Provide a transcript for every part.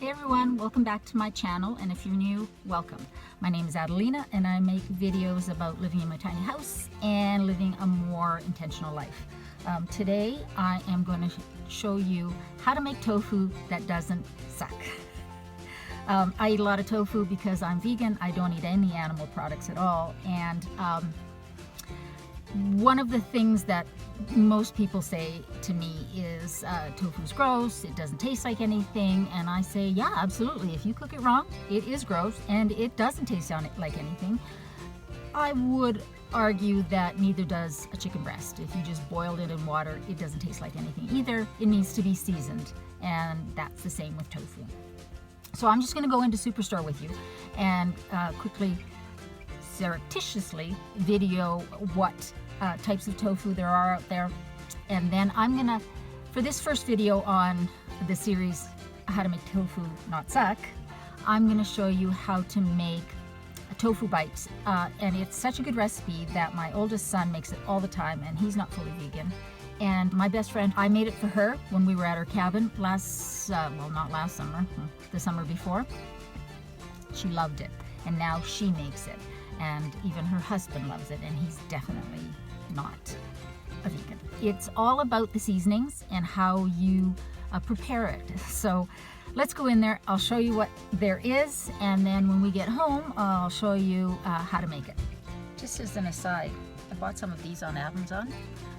Hey everyone, welcome back to my channel, and if you're new, welcome. My name is Adelina and I make videos about living in my tiny house and living a more intentional life. Today I am going to show you how to make tofu that doesn't suck. I eat a lot of tofu because I'm vegan. I don't eat any animal products at all, and one of the things that most people say to me is tofu's gross, it doesn't taste like anything, and I say, yeah, absolutely. If you cook it wrong, it is gross and it doesn't taste like anything. I would argue that neither does a chicken breast. If you just boiled it in water, it doesn't taste like anything either. It needs to be seasoned, and that's the same with tofu. So I'm just going to go into Superstore with you and quickly, surreptitiously video what types of tofu there are out there, and then I'm gonna, for this first video on the series how to make tofu not suck, I'm gonna show you how to make a tofu bites, and it's such a good recipe that my oldest son makes it all the time, and he's not fully vegan. And my best friend, I made it for her when we were at her cabin last, well, not last summer, the summer before. She loved it, and now she makes it, and even her husband loves it, and he's definitely not a vegan. It's all about the seasonings and how you prepare it. So let's go in there. I'll show you what there is, and then when we get home, I'll show you how to make it. Just as an aside, I bought some of these on Amazon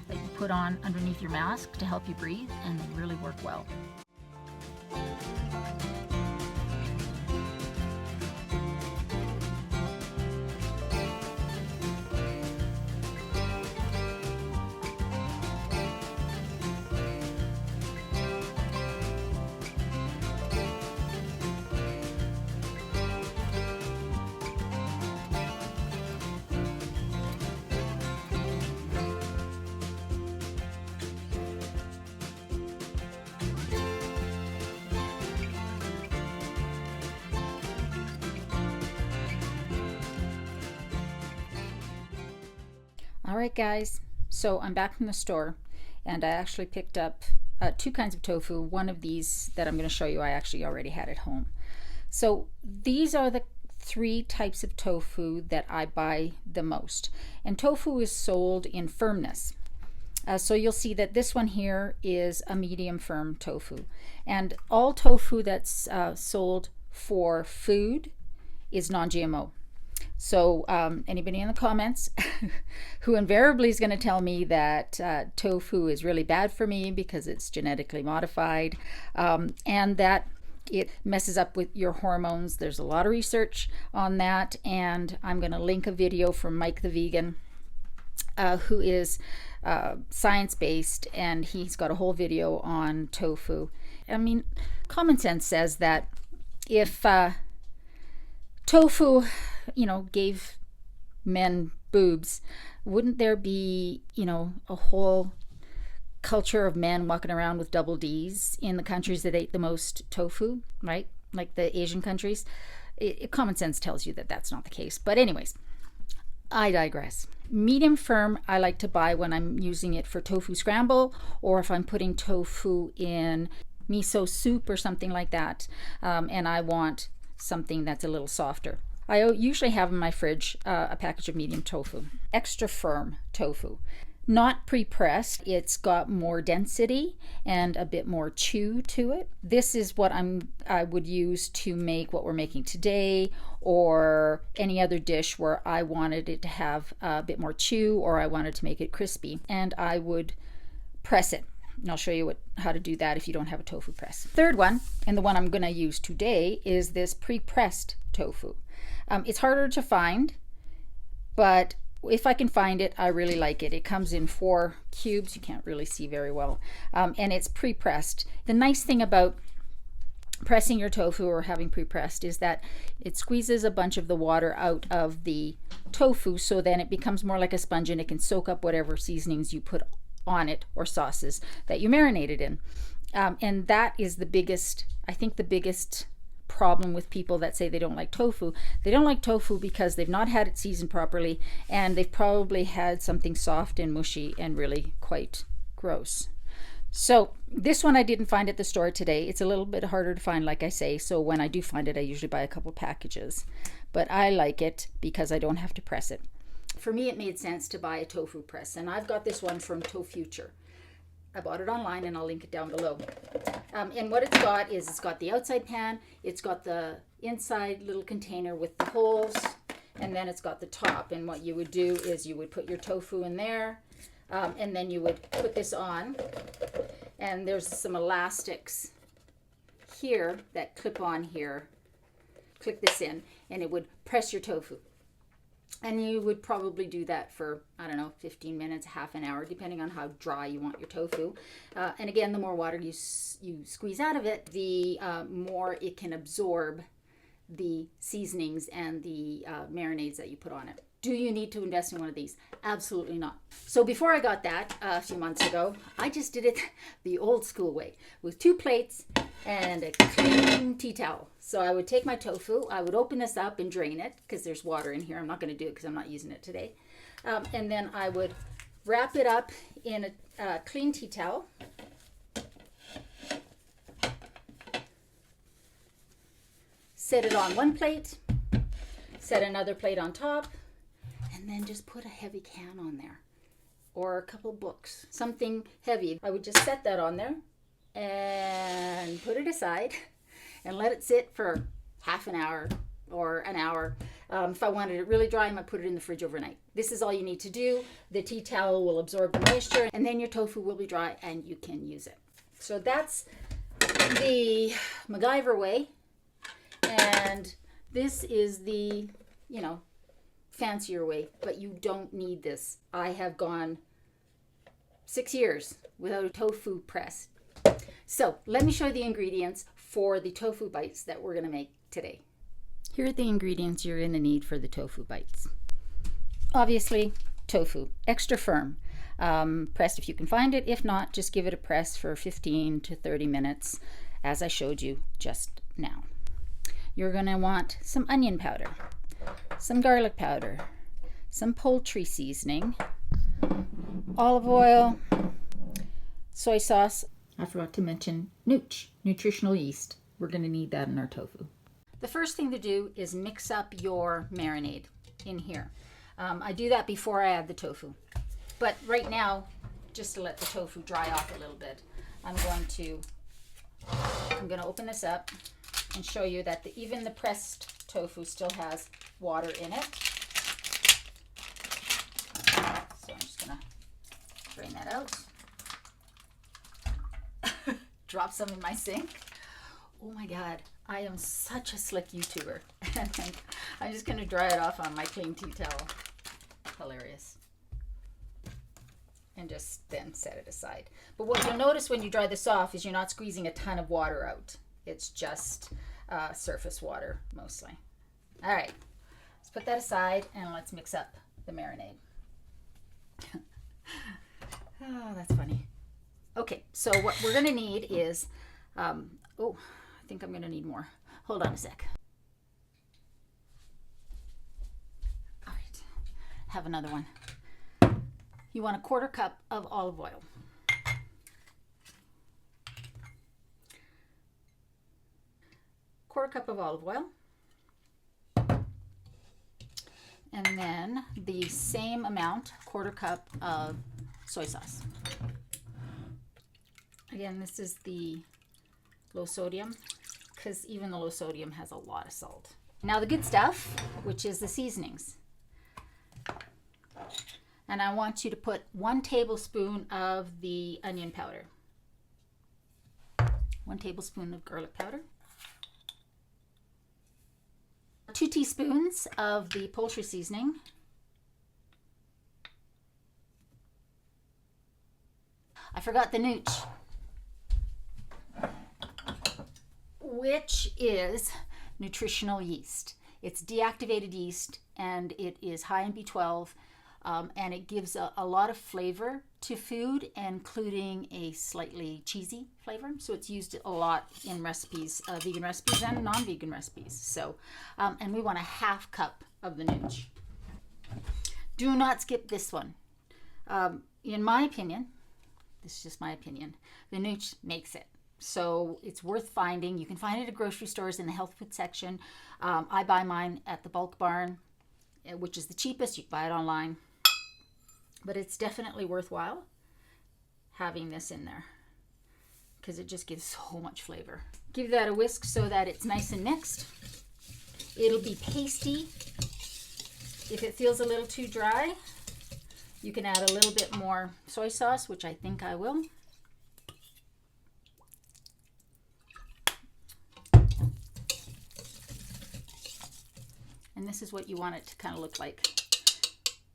that you put on underneath your mask to help you breathe, and they really work well. Alright guys, so I'm back from the store, and I actually picked up two kinds of tofu. One of these that I'm going to show you I actually already had at home. So these are the three types of tofu that I buy the most, and tofu is sold in firmness. So you'll see that this one here is a medium firm tofu, and all tofu that's sold for food is non-GMO. So anybody in the comments who invariably is going to tell me that tofu is really bad for me because it's genetically modified, and that it messes up with your hormones, there's a lot of research on that, and I'm going to link a video from Mike the Vegan, who is science-based, and he's got a whole video on tofu. I mean, common sense says that if tofu, you know, gave men boobs, wouldn't there be, you know, a whole culture of men walking around with double D's in the countries that ate the most tofu, right? Like the Asian countries. Common sense tells you that that's not the case. But anyways, I digress. Medium firm I like to buy when I'm using it for tofu scramble, or if I'm putting tofu in miso soup or something like that, and I want something that's a little softer. I usually have in my fridge a package of medium tofu. Extra firm tofu, not pre-pressed. It's got more density and a bit more chew to it. This is what I would use to make what we're making today, or any other dish where I wanted it to have a bit more chew, or I wanted to make it crispy, and I would press it. And I'll show you how to do that if you don't have a tofu press. Third one, and the one I'm going to use today, is this pre-pressed tofu. It's harder to find, but if I can find it, I really like it. It comes in 4 cubes. You can't really see very well, and it's pre-pressed. The nice thing about pressing your tofu or having pre-pressed is that it squeezes a bunch of the water out of the tofu, so then it becomes more like a sponge, and it can soak up whatever seasonings you put on it or sauces that you marinated in, and that is the biggest, I think the biggest problem with people that say they don't like tofu. They don't like tofu because they've not had it seasoned properly, and they've probably had something soft and mushy and really quite gross. So this one I didn't find at the store today. It's a little bit harder to find, like I say. So when I do find it, I usually buy a couple packages. But I like it because I don't have to press it. For me, it made sense to buy a tofu press. And I've got this one from Tofuture. I bought it online and I'll link it down below. And what it's got is it's got the outside pan. It's got the inside little container with the holes. And then it's got the top. And what you would do is you would put your tofu in there. And then you would put this on, and there's some elastics here that clip on here. Click this in, and it would press your tofu. And you would probably do that for, I don't know, 15 minutes, half an hour, depending on how dry you want your tofu. And again, the more water you squeeze out of it, the more it can absorb the seasonings and the marinades that you put on it. Do you need to invest in one of these? Absolutely not. So before I got that a few months ago, I just did it the old school way with 2 plates and a clean tea towel. So I would take my tofu, I would open this up and drain it because there's water in here. I'm not going to do it because I'm not using it today. And then I would wrap it up in a clean tea towel. Set it on one plate, set another plate on top, and then just put a heavy can on there or a couple books, something heavy. I would just set that on there and put it aside and let it sit for half an hour or an hour. If I wanted it really dry, I might put it in the fridge overnight. This is all you need to do. The tea towel will absorb the moisture, and then your tofu will be dry and you can use it. So that's the MacGyver way. And this is the, fancier way, but you don't need this. I have gone 6 years without a tofu press. So let me show you the ingredients for the tofu bites that we're going to make today. Here are the ingredients you're going to need for the tofu bites. Obviously, tofu, extra firm. Pressed if you can find it. If not, just give it a press for 15 to 30 minutes, as I showed you just now. You're going to want some onion powder, some garlic powder, some poultry seasoning, olive oil, soy sauce. I forgot to mention nutritional yeast. We're going to need that in our tofu. The first thing to do is mix up your marinade in here. I do that before I add the tofu. But right now, just to let the tofu dry off a little bit, I'm going to open this up and show you that even the pressed tofu still has water in it. So I'm just gonna drain that out. Drop some in my sink. Oh my God, I am such a slick YouTuber. I'm just gonna dry it off on my clean tea towel. Hilarious. And just then set it aside. But what you'll notice when you dry this off is you're not squeezing a ton of water out. It's just surface water mostly. All right, let's put that aside and let's mix up the marinade. Oh, that's funny. Okay, so what we're gonna need is, I think I'm gonna need more. Hold on a sec. All right, have another one. You want a 1/4 cup of olive oil. Quarter cup of olive oil, and then the same amount, 1/4 cup of soy sauce. Again, this is the low sodium because even the low sodium has a lot of salt. Now the good stuff, which is the seasonings. And I want you to put 1 tablespoon of the onion powder, 1 tablespoon of garlic powder, 2 teaspoons of the poultry seasoning, I forgot the nooch, which is nutritional yeast. It's deactivated yeast and it is high in B12, and it gives a lot of flavor to food, including a slightly cheesy flavor. So it's used a lot in recipes, vegan recipes and non-vegan recipes. So, and we want a 1/2 cup of the nooch. Do not skip this one. In my opinion, This is just my opinion. The Nooch makes it. So it's worth finding. You can find it at grocery stores in the health food section. I buy mine at the Bulk Barn, which is the cheapest. You can buy it online. But it's definitely worthwhile having this in there because it just gives so much flavor. Give that a whisk so that it's nice and mixed. It'll be pasty. If it feels a little too dry, you can add a little bit more soy sauce, which I think I will. And this is what you want it to kind of look like.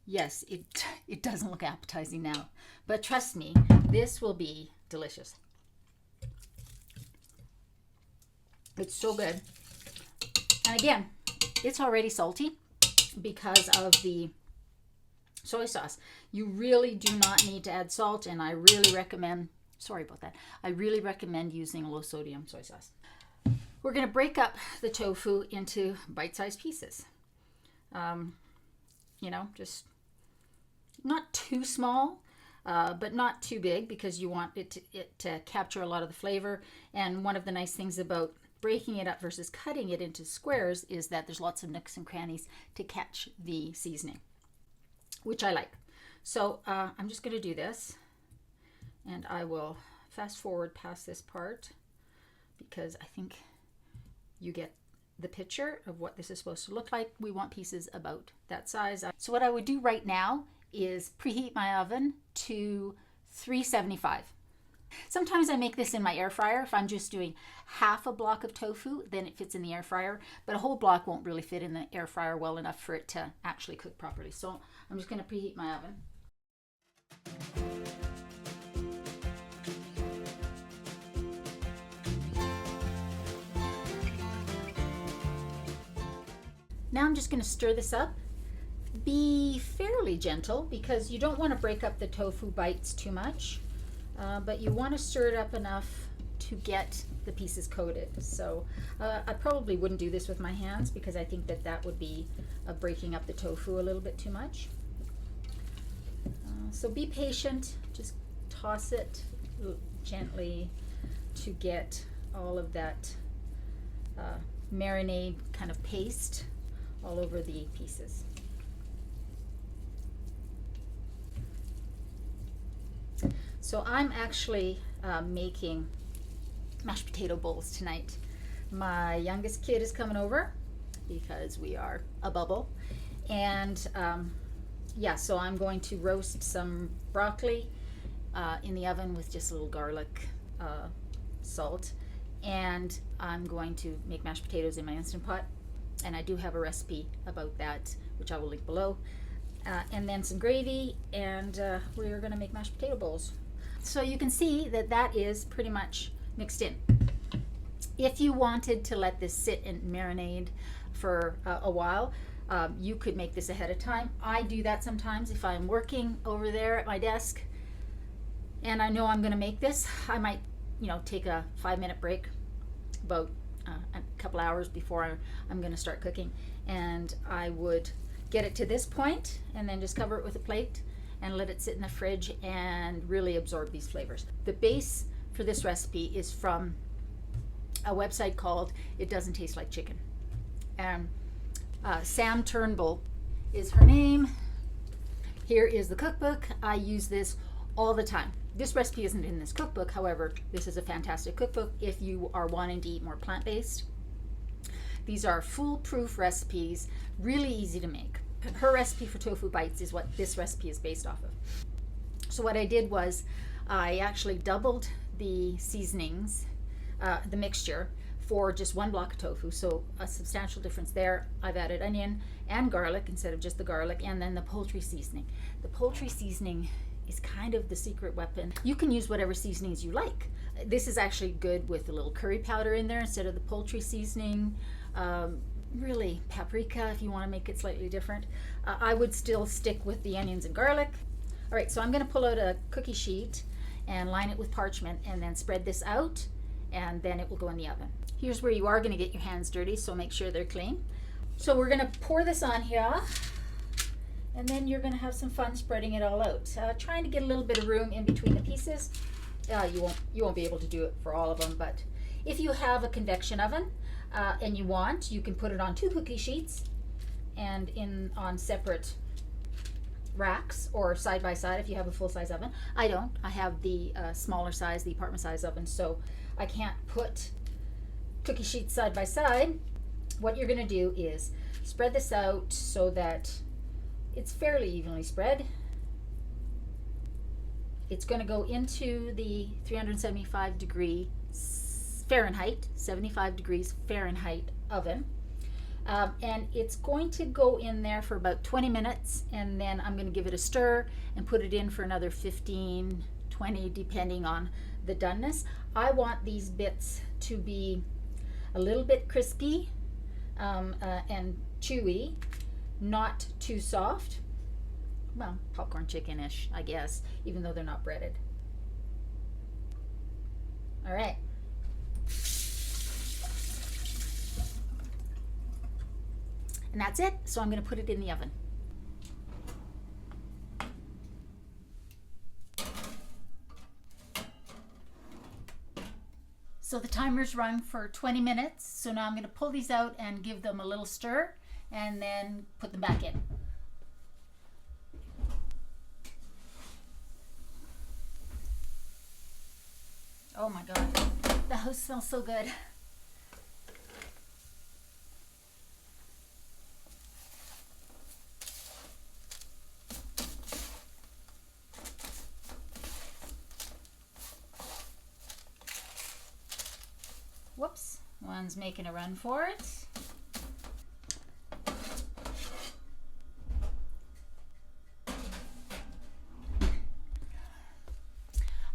Yes, it doesn't look appetizing now, but trust me, this will be delicious. It's so good. And again, it's already salty because of the soy sauce. You really do not need to add salt, and I really recommend, sorry about that, I really recommend using low sodium soy sauce. We're going to break up the tofu into bite-sized pieces. You know, just not too small, but not too big because you want it to capture a lot of the flavor. And one of the nice things about breaking it up versus cutting it into squares is that there's lots of nooks and crannies to catch the seasoning, which I like. So I'm just going to do this, and I will fast forward past this part because I think you get the picture of what this is supposed to look like. We want pieces about that size. So what I would do right now is preheat my oven to 375. Sometimes I make this in my air fryer. If I'm just doing half a block of tofu, then it fits in the air fryer, but a whole block won't really fit in the air fryer well enough for it to actually cook properly. So I'm just going to preheat my oven. Now I'm just going to stir this up. Be fairly gentle because you don't want to break up the tofu bites too much, but you want to stir it up enough to get the pieces coated. So I probably wouldn't do this with my hands because I think that would be breaking up the tofu a little bit too much. So be patient, just toss it gently to get all of that marinade kind of paste all over the pieces. So I'm actually making mashed potato bowls tonight. My youngest kid is coming over because we are a bubble, and yeah, so I'm going to roast some broccoli in the oven with just a little garlic, salt, and I'm going to make mashed potatoes in my Instant Pot. And I do have a recipe about that, which I will link below. And then some gravy, and we're going to make mashed potato bowls. So you can see that is pretty much mixed in. If you wanted to let this sit and marinate for a while, you could make this ahead of time. I do that sometimes if I'm working over there at my desk and I know I'm going to make this. I might, take a 5-minute break, about a couple hours before I'm going to start cooking, and I would get it to this point and then just cover it with a plate and let it sit in the fridge and really absorb these flavors. The base for this recipe is from a website called It Doesn't Taste Like Chicken, and Sam Turnbull is her name. Here is the cookbook. I use this all the time. This recipe isn't in this cookbook, however, this is a fantastic cookbook if you are wanting to eat more plant-based. These are foolproof recipes, really easy to make. Her recipe for tofu bites is what this recipe is based off of. So what I did was I actually doubled the seasonings, the mixture, for just one block of tofu, so a substantial difference there. I've added onion and garlic instead of just the garlic, and then the poultry seasoning. The poultry seasoning is kind of the secret weapon. You can use whatever seasonings you like. This is actually good with a little curry powder in there instead of the poultry seasoning. Really, paprika if you want to make it slightly different. I would still stick with the onions and garlic. All right, so I'm going to pull out a cookie sheet and line it with parchment and then spread this out, and then it will go in the oven. Here's where you are going to get your hands dirty, so make sure they're clean. So we're going to pour this on here, And then you're going to have some fun spreading it all out. Trying to get a little bit of room in between the pieces. You won't be able to do it for all of them, but if you have a convection oven and you can put it on 2 cookie sheets and on separate racks or side by side if you have a full size oven. I don't. I have the smaller size, the apartment size oven, so I can't put cookie sheets side by side. What you're going to do is spread this out so that it's fairly evenly spread. It's going to go into the 375 degree Fahrenheit, 75 degrees Fahrenheit oven. And it's going to go in there for about 20 minutes, and then I'm going to give it a stir and put it in for another 15, 20, depending on the doneness. I want these bits to be a little bit crispy and chewy, not too soft. Well, popcorn chicken-ish, I guess, even though they're not breaded. All right. And that's it. So I'm going to put it in the oven. So the timer's run for 20 minutes. So now I'm going to pull these out and give them a little stir and then put them back in. Oh my God, the house smells so good. Whoops, one's making a run for it.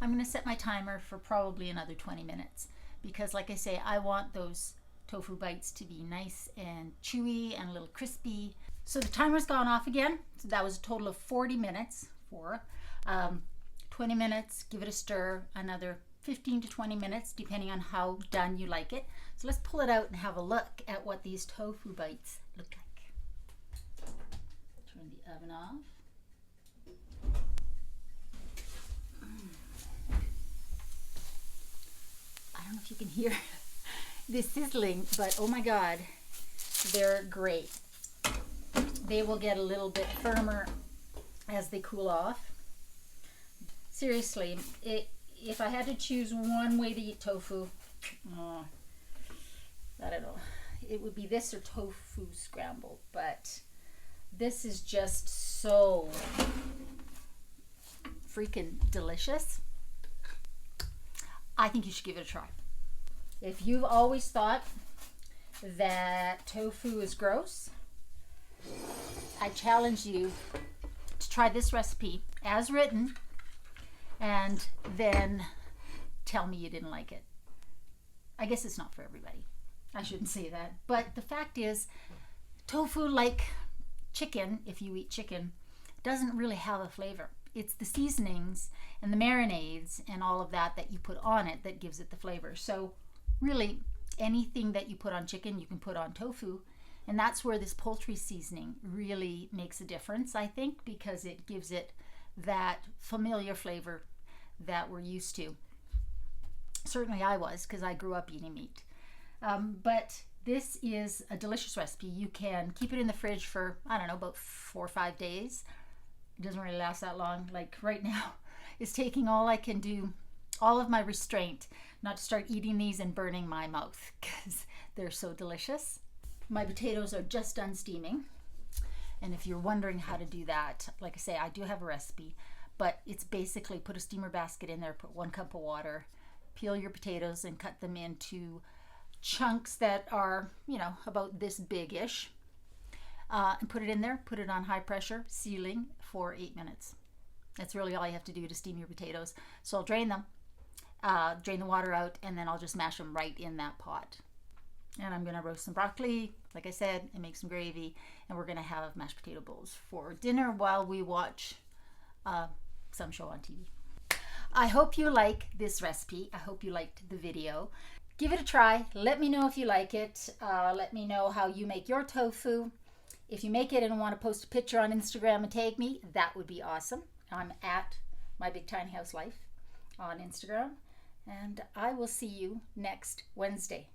I'm going to set my timer for probably another 20 minutes because, like I say, I want those tofu bites to be nice and chewy and a little crispy. So the timer's gone off again. So that was a total of 40 minutes. 20 minutes, give it a stir, another 15 to 20 minutes, depending on how done you like it. So let's pull it out and have a look at what these tofu bites look like. Turn the oven off. I don't know if you can hear the sizzling, but oh my God, they're great. They will get a little bit firmer as they cool off. Seriously, if I had to choose one way to eat tofu, I don't know, it would be this or tofu scramble, but this is just so freaking delicious. I think you should give it a try. If you've always thought that tofu is gross, I challenge you to try this recipe as written and then tell me you didn't like it. I guess it's not for everybody. I shouldn't say that. But the fact is, tofu, like chicken, if you eat chicken, doesn't really have a flavor. It's the seasonings and the marinades and all of that you put on it that gives it the flavor. So really, anything that you put on chicken, you can put on tofu. And that's where this poultry seasoning really makes a difference, I think, because it gives it that familiar flavor that we're used to. Certainly I was, because I grew up eating meat. But this is a delicious recipe. You can keep it in the fridge for, I don't know, about 4 or 5 days. It doesn't really last that long. Like right now, it's taking all I can do, all of my restraint, not to start eating these and burning my mouth because they're so delicious. My potatoes are just done steaming. And if you're wondering how to do that, like I say, I do have a recipe, but it's basically put a steamer basket in there, put 1 cup of water, peel your potatoes and cut them into chunks that are, about this big-ish. And put it in there, put it on high pressure, sealing for 8 minutes. That's really all you have to do to steam your potatoes. So I'll drain them, drain the water out, and then I'll just mash them right in that pot. And I'm going to roast some broccoli, like I said, and make some gravy. And we're going to have mashed potato bowls for dinner while we watch some show on TV. I hope you like this recipe. I hope you liked the video. Give it a try. Let me know if you like it. Let me know how you make your tofu. If you make it and want to post a picture on Instagram and tag me, that would be awesome. I'm at My Big Tiny House Life on Instagram. And I will see you next Wednesday.